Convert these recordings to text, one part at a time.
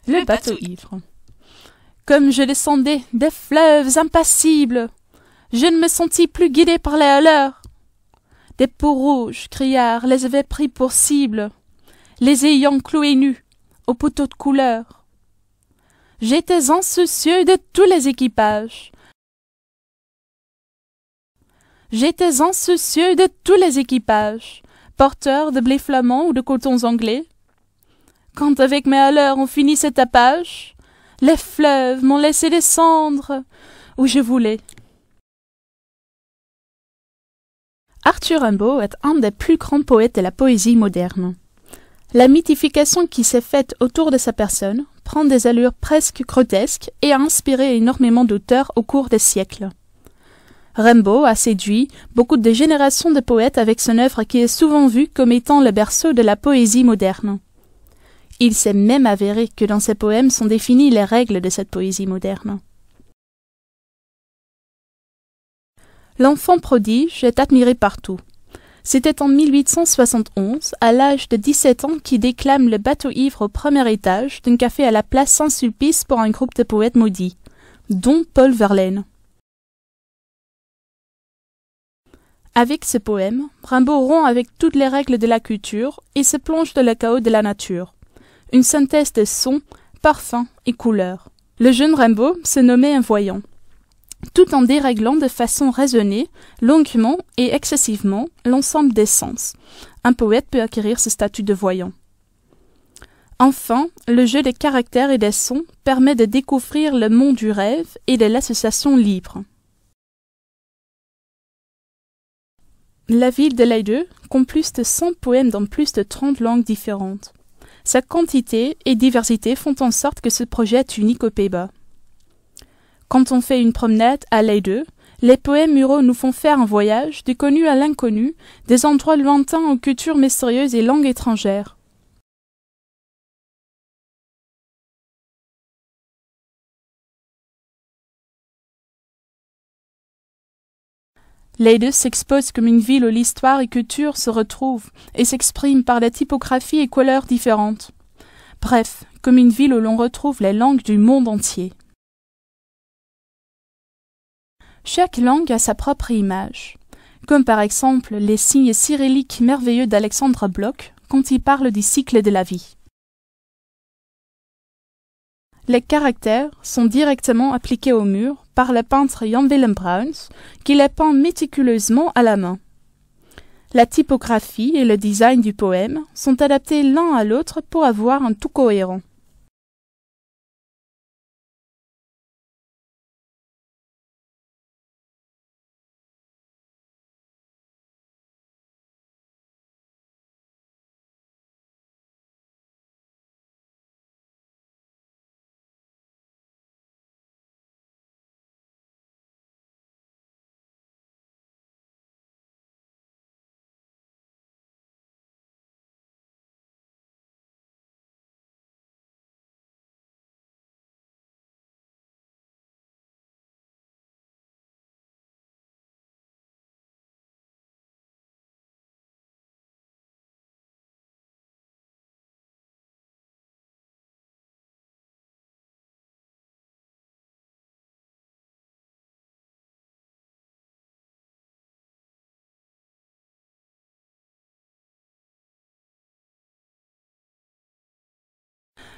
Le bateau ivre. Comme je descendais des fleuves impassibles, je ne me sentis plus guidé par les leurs. Des peaux rouges, criards, les avaient pris pour cible, les ayant cloués nus, aux poteaux de couleur. J'étais insoucieux de tous les équipages. J'étais insoucieux de tous les équipages, porteurs de blé flamand ou de cotons anglais. Quand avec mes haleurs on finit ce tapage, les fleuves m'ont laissé descendre où je voulais. Arthur Rimbaud est un des plus grands poètes de la poésie moderne. La mythification qui s'est faite autour de sa personne prend des allures presque grotesques et a inspiré énormément d'auteurs au cours des siècles. Rimbaud a séduit beaucoup de générations de poètes avec son œuvre qui est souvent vue comme étant le berceau de la poésie moderne. Il s'est même avéré que dans ses poèmes sont définies les règles de cette poésie moderne. L'enfant prodige est admiré partout. C'était en 1871, à l'âge de 17 ans, qu'il déclame le bateau ivre au premier étage d'un café à la place Saint-Sulpice pour un groupe de poètes maudits, dont Paul Verlaine. Avec ce poème, Rimbaud rompt avec toutes les règles de la culture et se plonge dans le chaos de la nature. Une synthèse de sons, parfums et couleurs. Le jeune Rimbaud se nommait un voyant. Tout en déréglant de façon raisonnée, longuement et excessivement l'ensemble des sens. Un poète peut acquérir ce statut de voyant. Enfin, le jeu des caractères et des sons permet de découvrir le monde du rêve et de l'association libre. La ville de Leyde compte plus de 100 poèmes dans plus de 30 langues différentes. Sa quantité et diversité font en sorte que ce projet est unique aux Pays-Bas. Quand on fait une promenade à Leyde, les poèmes muraux nous font faire un voyage du connu à l'inconnu, des endroits lointains aux cultures mystérieuses et langues étrangères. Leyde s'expose comme une ville où l'histoire et culture se retrouvent et s'expriment par des typographies et couleurs différentes. Bref, comme une ville où l'on retrouve les langues du monde entier. Chaque langue a sa propre image, comme par exemple les signes cyrilliques merveilleux d'Alexandre Bloch quand il parle du cycle de la vie. Les caractères sont directement appliqués au mur par le peintre Jan Willem Bruins, qui les peint méticuleusement à la main. La typographie et le design du poème sont adaptés l'un à l'autre pour avoir un tout cohérent.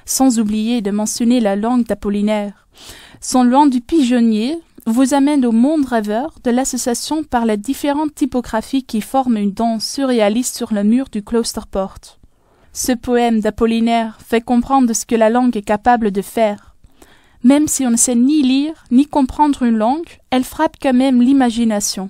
Sans oublier de mentionner la langue d'Apollinaire. Son loin du pigeonnier vous amène au monde rêveur de l'association par les différentes typographies qui forment une danse surréaliste sur le mur du Kloosterpoort. Ce poème d'Apollinaire fait comprendre ce que la langue est capable de faire. Même si on ne sait ni lire ni comprendre une langue, elle frappe quand même l'imagination.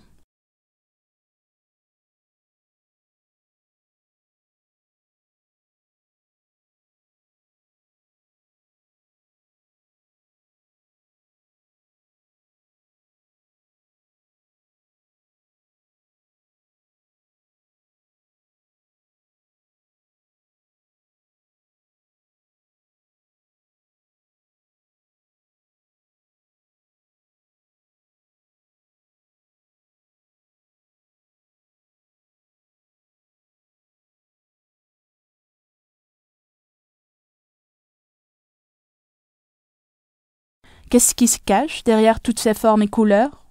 Qu'est-ce qui se cache derrière toutes ces formes et couleurs?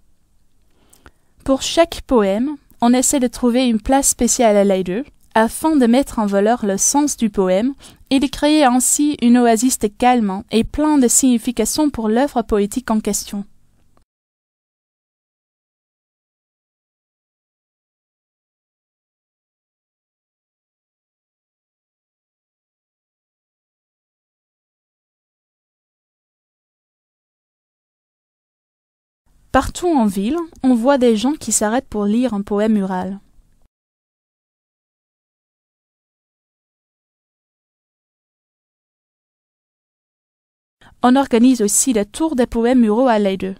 Pour chaque poème, on essaie de trouver une place spéciale à l'œil d'eux, afin de mettre en valeur le sens du poème et de créer ainsi une oasis de calme et plein de signification pour l'œuvre poétique en question. Partout en ville, on voit des gens qui s'arrêtent pour lire un poème mural. On organise aussi le tour des poèmes muraux à l'œil d'eux.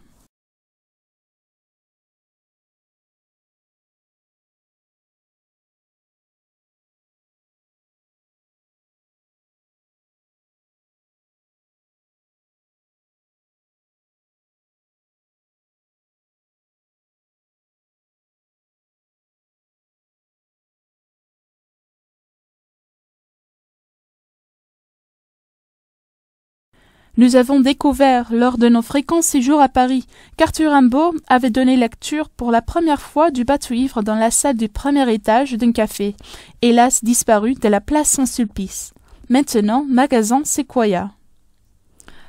Nous avons découvert, lors de nos fréquents séjours à Paris, qu'Arthur Rimbaud avait donné lecture pour la première fois du Batuivre dans la salle du premier étage d'un café, hélas disparu de la place Saint-Sulpice, maintenant magasin Séquoia.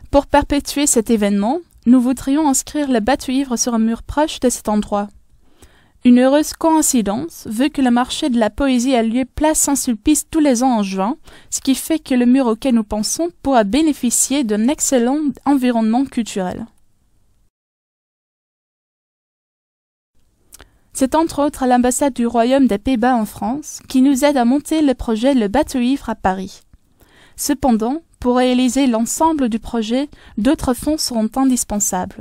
Pour perpétuer cet événement, nous voudrions inscrire le Batuivre sur un mur proche de cet endroit. Une heureuse coïncidence veut que le marché de la poésie a lieu place Saint-Sulpice tous les ans en juin, ce qui fait que le mur auquel nous pensons pourra bénéficier d'un excellent environnement culturel. C'est entre autres l'ambassade du Royaume des Pays-Bas en France qui nous aide à monter le projet Le Batuivre à Paris. Cependant, pour réaliser l'ensemble du projet, d'autres fonds seront indispensables.